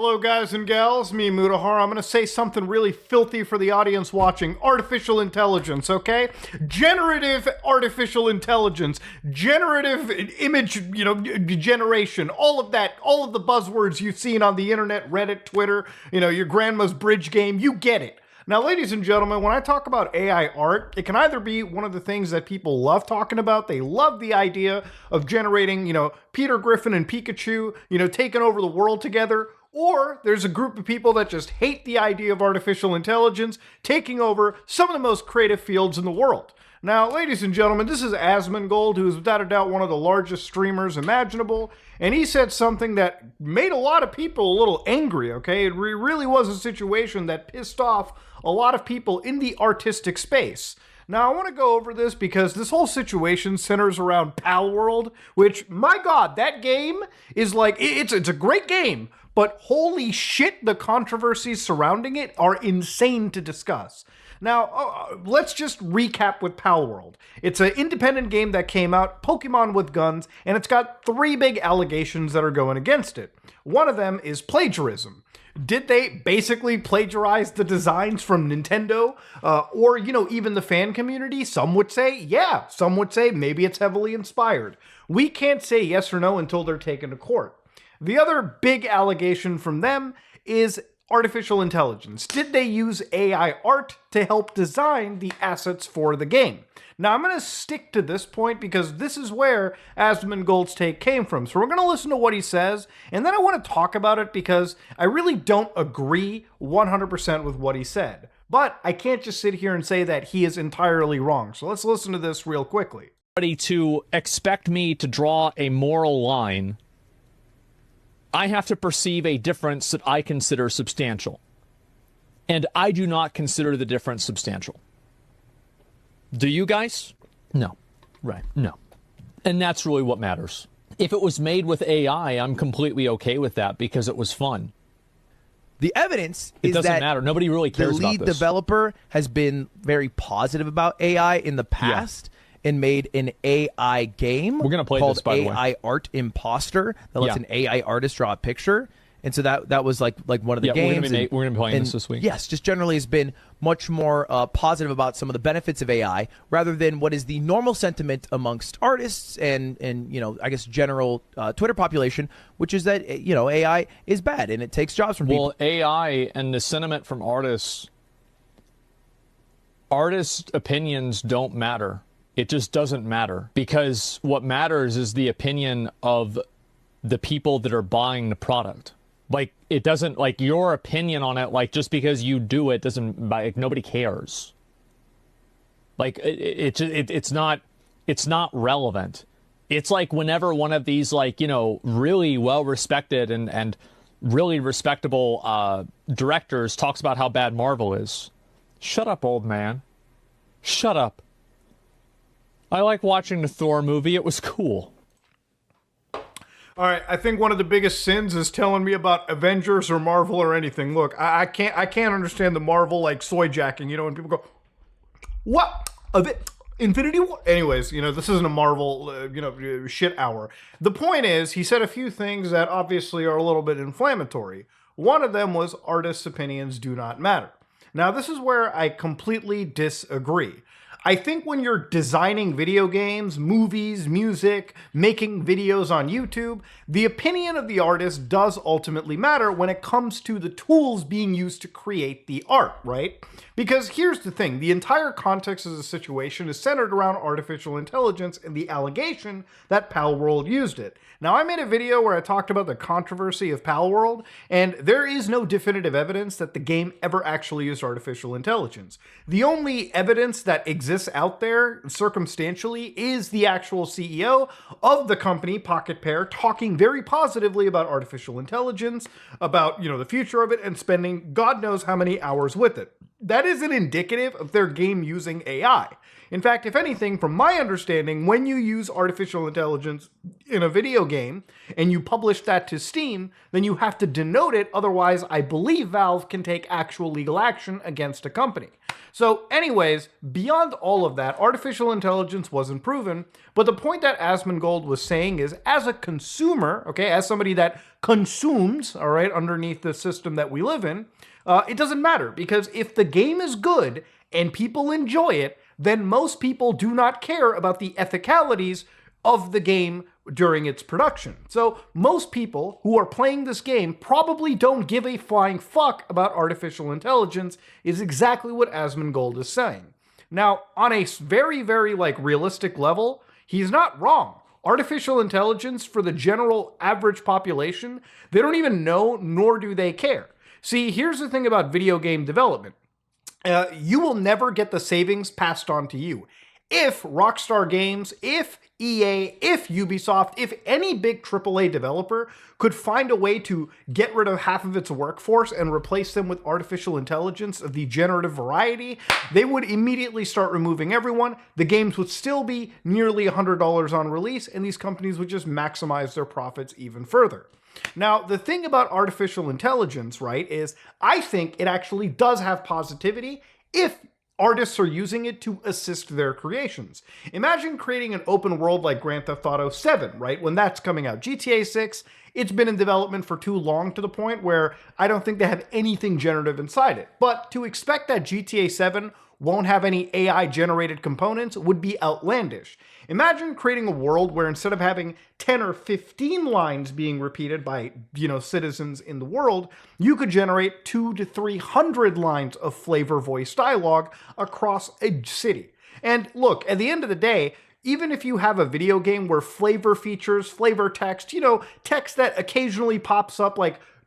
Hello guys and gals, me Mutahar. I'm going to say something really filthy for the audience watching. Artificial intelligence, okay? Generative artificial intelligence, generative image, generation, all of that, all of the buzzwords you've seen on the internet, Reddit, Twitter, your grandma's bridge game, you get it. Now, ladies and gentlemen, when I talk about AI art, it can either be one of the things that people love talking about. They love the idea of generating, Peter Griffin and Pikachu, taking over the world together. Or there's a group of people that just hate the idea of artificial intelligence taking over some of the most creative fields in the world. Now, ladies and gentlemen, this is Asmongold, who is without a doubt one of the largest streamers imaginable, and he said something that made a lot of people a little angry, okay? It really was a situation that pissed off a lot of people in the artistic space. Now, I want to go over this because this whole situation centers around Palworld, which, my God, that game is like, it's a great game, but holy shit, the controversies surrounding it are insane to discuss. Now, let's just recap with Palworld. It's an independent game that came out, Pokemon with guns, and it's got 3 big allegations that are going against it. One of them is plagiarism. Did they basically plagiarize the designs from Nintendo? Or, even the fan community? Some would say, yeah. Some would say maybe it's heavily inspired. We can't say yes or no until they're taken to court. The other big allegation from them is artificial intelligence. Did they use AI art to help design the assets for the game? Now, I'm going to stick to this point because this is where Asmongold's take came from. So we're going to listen to what he says, and then I want to talk about it because I really don't agree 100% with what he said. But I can't just sit here and say that he is entirely wrong. So let's listen to this real quickly. To expect me to draw a moral line, I have to perceive a difference that I consider substantial. And I do not consider the difference substantial. Do you guys? No. Right. No. And that's really what matters. If it was made with AI, I'm completely okay with that because it was fun. The evidence is it doesn't that matter. Nobody really cares about this. The lead developer has been very positive about AI in the past. Yeah. And made an AI game We're gonna play called this, by the way. AI Art Imposter that lets an AI artist draw a picture. And so that was like one of the games. We're going to be playing this week. Yes, just generally has been much more positive about some of the benefits of AI rather than what is the normal sentiment amongst artists and I guess general Twitter population, which is that AI is bad and it takes jobs from people. Well, AI and the sentiment from artists opinions don't matter. It just doesn't matter because what matters is the opinion of the people that are buying the product. Like, it doesn't, like, your opinion on it, like, just because you do it doesn't, like, nobody cares. Like, it's not relevant. It's like whenever one of these, like, really well-respected and really respectable directors talks about how bad Marvel is. Shut up, old man. Shut up. I like watching the Thor movie. It was cool. All right, I think one of the biggest sins is telling me about Avengers or Marvel or anything. Look, I can't understand the Marvel like soy jacking. When people go, what? Infinity War? Anyways, this isn't a Marvel, shit hour. The point is, he said a few things that obviously are a little bit inflammatory. One of them was artists' opinions do not matter. Now, this is where I completely disagree. I think when you're designing video games, movies, music, making videos on YouTube, the opinion of the artist does ultimately matter when it comes to the tools being used to create the art, right? Because here's the thing, the entire context of the situation is centered around artificial intelligence and the allegation that Palworld used it. Now, I made a video where I talked about the controversy of Palworld, and there is no definitive evidence that the game ever actually used artificial intelligence. The only evidence that exists out there, circumstantially, is the actual CEO of the company, Pocket Pair, talking very positively about artificial intelligence, about, the future of it, and spending God knows how many hours with it. That isn't indicative of their game using AI. In fact, if anything, from my understanding, when you use artificial intelligence in a video game and you publish that to Steam, then you have to denote it. Otherwise, I believe Valve can take actual legal action against a company. So anyways, beyond all of that, artificial intelligence wasn't proven, but the point that Asmongold was saying is, as a consumer, okay, as somebody that consumes, all right, underneath the system that we live in, it doesn't matter, because if the game is good and people enjoy it, then most people do not care about the ethicalities of the game during its production. So most people who are playing this game probably don't give a flying fuck about artificial intelligence, is exactly what Asmongold is saying. Now, on a very, very realistic level, he's not wrong. Artificial intelligence, for the general average population, they don't even know, nor do they care. See, here's the thing about video game development. You will never get the savings passed on to you. If Rockstar Games, if EA, if Ubisoft, if any big AAA developer could find a way to get rid of half of its workforce and replace them with artificial intelligence of the generative variety, they would immediately start removing everyone. The games would still be nearly $100 on release, and these companies would just maximize their profits even further. Now, the thing about artificial intelligence, right, is I think it actually does have positivity if artists are using it to assist their creations. Imagine creating an open world like Grand Theft Auto 7, right? When that's coming out. GTA 6, it's been in development for too long, to the point where I don't think they have anything generative inside it. But to expect that GTA 7 won't have any AI-generated components would be outlandish. Imagine creating a world where instead of having 10 or 15 lines being repeated by, citizens in the world, you could generate 200 to 300 lines of flavor voice dialogue across a city. And look, at the end of the day, even if you have a video game where flavor features, flavor text, text that occasionally pops up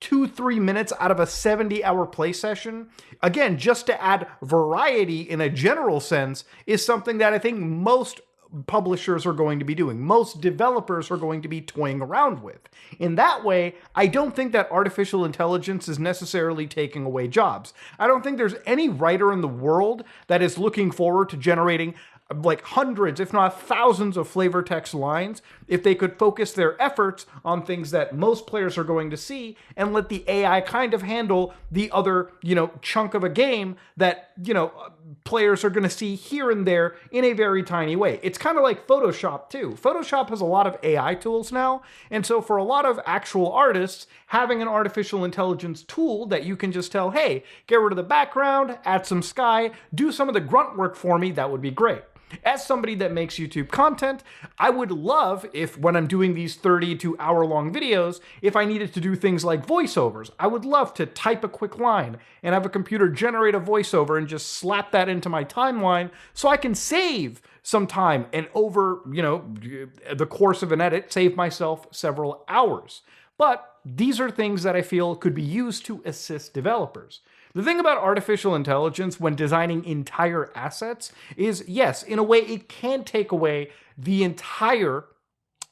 2-3 minutes out of a 70-hour play session, again, just to add variety in a general sense, is something that I think most publishers are going to be doing. Most developers are going to be toying around with. In that way, I don't think that artificial intelligence is necessarily taking away jobs. I don't think there's any writer in the world that is looking forward to generating hundreds, if not thousands, of flavor text lines if they could focus their efforts on things that most players are going to see and let the AI kind of handle the other, chunk of a game that, players are going to see here and there in a very tiny way. It's kind of like Photoshop too. Photoshop has a lot of AI tools now, and so for a lot of actual artists, having an artificial intelligence tool that you can just tell, hey, get rid of the background, add some sky, do some of the grunt work for me, that would be great. As somebody that makes YouTube content, I would love if, when I'm doing these 30 to hour-long videos, if I needed to do things like voiceovers, I would love to type a quick line and have a computer generate a voiceover and just slap that into my timeline so I can save some time and over, the course of an edit, save myself several hours. But these are things that I feel could be used to assist developers. The thing about artificial intelligence when designing entire assets is, yes, in a way, it can take away the entire,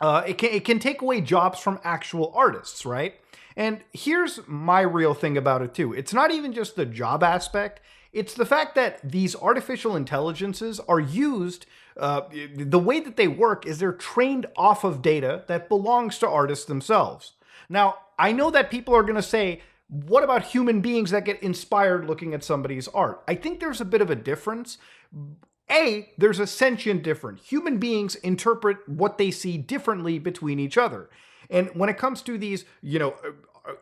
it can take away jobs from actual artists, right? And here's my real thing about it too. It's not even just the job aspect. It's the fact that these artificial intelligences are used, the way that they work is they're trained off of data that belongs to artists themselves. Now, I know that people are going to say, what about human beings that get inspired looking at somebody's art? I think there's a bit of a difference. There's a sentient difference. Human beings interpret what they see differently between each other. And when it comes to these,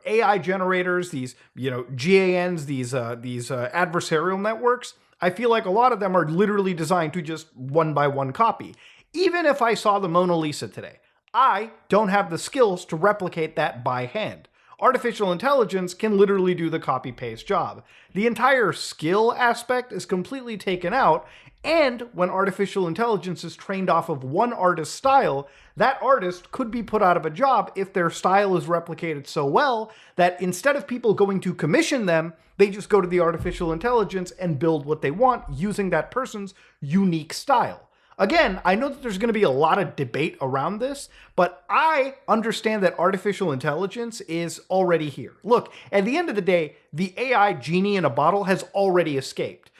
AI generators, these, GANs, these adversarial networks, I feel like a lot of them are literally designed to just one-by-one copy. Even if I saw the Mona Lisa today, I don't have the skills to replicate that by hand. Artificial intelligence can literally do the copy-paste job. The entire skill aspect is completely taken out, and when artificial intelligence is trained off of one artist's style, that artist could be put out of a job if their style is replicated so well that instead of people going to commission them, they just go to the artificial intelligence and build what they want using that person's unique style. Again, I know that there's going to be a lot of debate around this, but I understand that artificial intelligence is already here. Look, at the end of the day, the AI genie in a bottle has already escaped.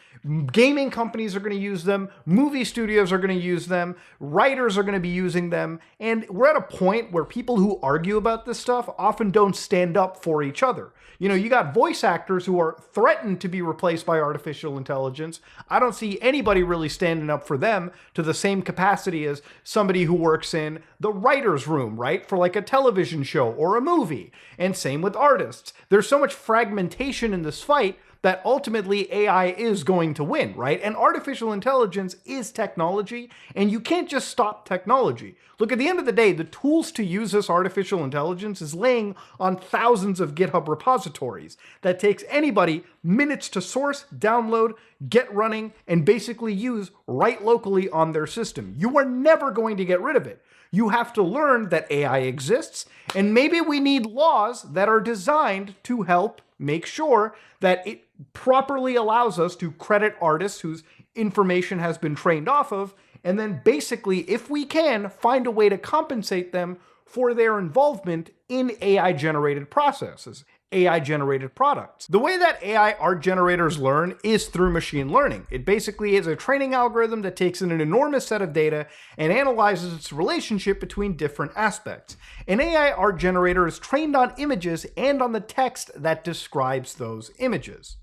Gaming companies are going to use them. Movie studios are going to use them. Writers are going to be using them. And we're at a point where people who argue about this stuff often don't stand up for each other. You know, you got voice actors who are threatened to be replaced by artificial intelligence. I don't see anybody really standing up for them to the same capacity as somebody who works in the writer's room, right? For like a television show or a movie. And same with artists. There's so much fragmentation in this fight that ultimately AI is going to win, right? And artificial intelligence is technology, and you can't just stop technology. Look, at the end of the day, the tools to use this artificial intelligence is laying on thousands of GitHub repositories that takes anybody minutes to source, download, get running, and basically use right locally on their system. You are never going to get rid of it. You have to learn that AI exists, and maybe we need laws that are designed to help make sure that it properly allows us to credit artists whose information has been trained off of, and then basically, if we can, find a way to compensate them for their involvement in AI-generated processes, AI-generated products. The way that AI art generators learn is through machine learning. It basically is a training algorithm that takes in an enormous set of data and analyzes its relationship between different aspects. An AI art generator is trained on images and on the text that describes those images.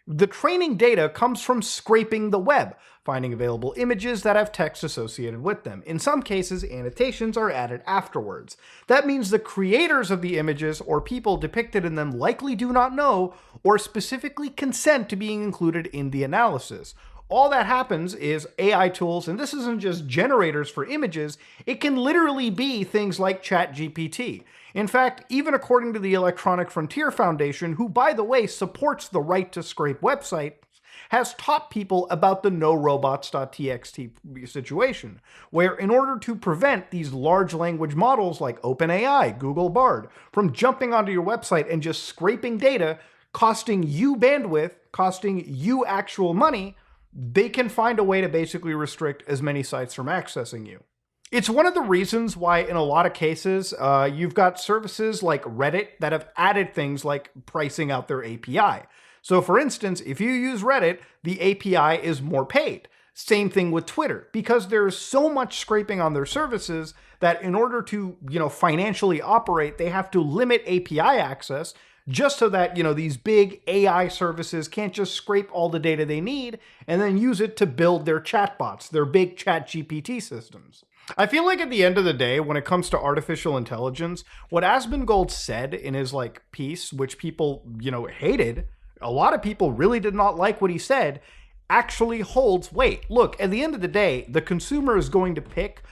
The training data comes from scraping the web, finding available images that have text associated with them. In some cases, annotations are added afterwards. That means the creators of the images or people depicted in them likely do not know or specifically consent to being included in the analysis. All that happens is AI tools, and this isn't just generators for images, it can literally be things like ChatGPT. In fact, even according to the Electronic Frontier Foundation, who by the way supports the right to scrape website, has taught people about the norobots.txt situation, where in order to prevent these large language models like OpenAI, Google Bard, from jumping onto your website and just scraping data, costing you bandwidth, costing you actual money, they can find a way to basically restrict as many sites from accessing you. It's one of the reasons why in a lot of cases, you've got services like Reddit that have added things like pricing out their API. So for instance, if you use Reddit, the API is more paid. Same thing with Twitter, because there's so much scraping on their services that in order to, financially operate, they have to limit API access just so that, these big AI services can't just scrape all the data they need and then use it to build their chatbots, their big chat GPT systems. I feel like at the end of the day, when it comes to artificial intelligence, what Asmongold said in his piece, which people, hated, a lot of people really did not like what he said, actually holds weight. Look, at the end of the day, the consumer is going to pick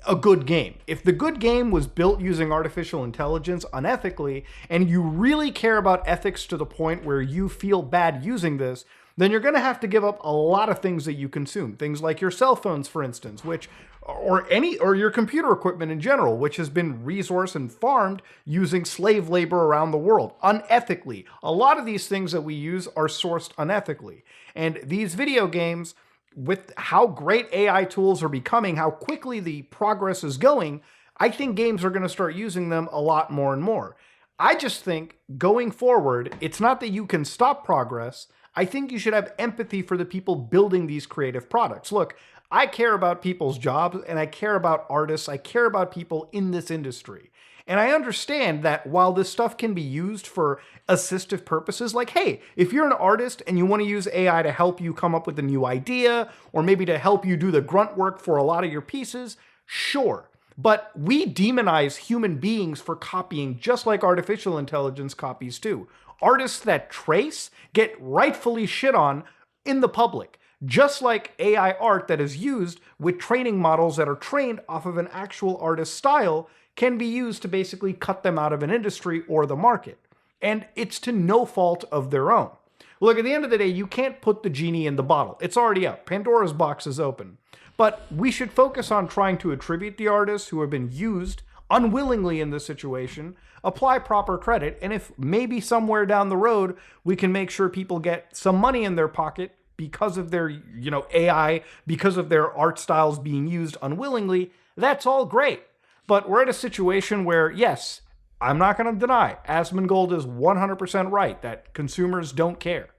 a good game. If the good game was built using artificial intelligence unethically, and you really care about ethics to the point where you feel bad using this, then you're going to have to give up a lot of things that you consume. Things like your cell phones, for instance, or your computer equipment in general, which has been resourced and farmed using slave labor around the world unethically. A lot of these things that we use are sourced unethically. And these video games, with how great AI tools are becoming, how quickly the progress is going, I think games are going to start using them a lot more and more. I just think going forward, it's not that you can stop progress. I think you should have empathy for the people building these creative products. Look, I care about people's jobs and I care about artists. I care about people in this industry. And I understand that while this stuff can be used for assistive purposes, like, hey, if you're an artist and you want to use AI to help you come up with a new idea, or maybe to help you do the grunt work for a lot of your pieces, sure. But we demonize human beings for copying just like artificial intelligence copies too. Artists that trace get rightfully shit on in the public, just like AI art that is used with training models that are trained off of an actual artist's style can be used to basically cut them out of an industry or the market. And it's to no fault of their own. Look, at the end of the day, you can't put the genie in the bottle. It's already up. Pandora's box is open. But we should focus on trying to attribute the artists who have been used unwillingly in this situation, apply proper credit, and if maybe somewhere down the road we can make sure people get some money in their pocket because of their, AI, because of their art styles being used unwillingly, that's all great. But we're at a situation where, yes, I'm not going to deny Asmongold is 100% right that consumers don't care.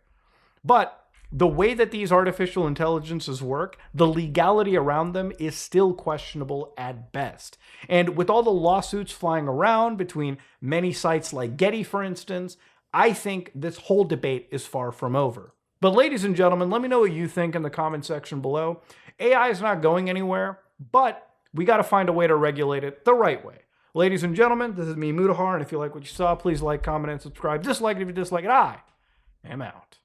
But the way that these artificial intelligences work, the legality around them is still questionable at best. And with all the lawsuits flying around between many sites like Getty, for instance, I think this whole debate is far from over. But ladies and gentlemen, let me know what you think in the comment section below. AI is not going anywhere, but we got to find a way to regulate it the right way. Ladies and gentlemen, this is me, Mutahar, and if you like what you saw, please like, comment, and subscribe. Dislike it if you dislike it. I am out.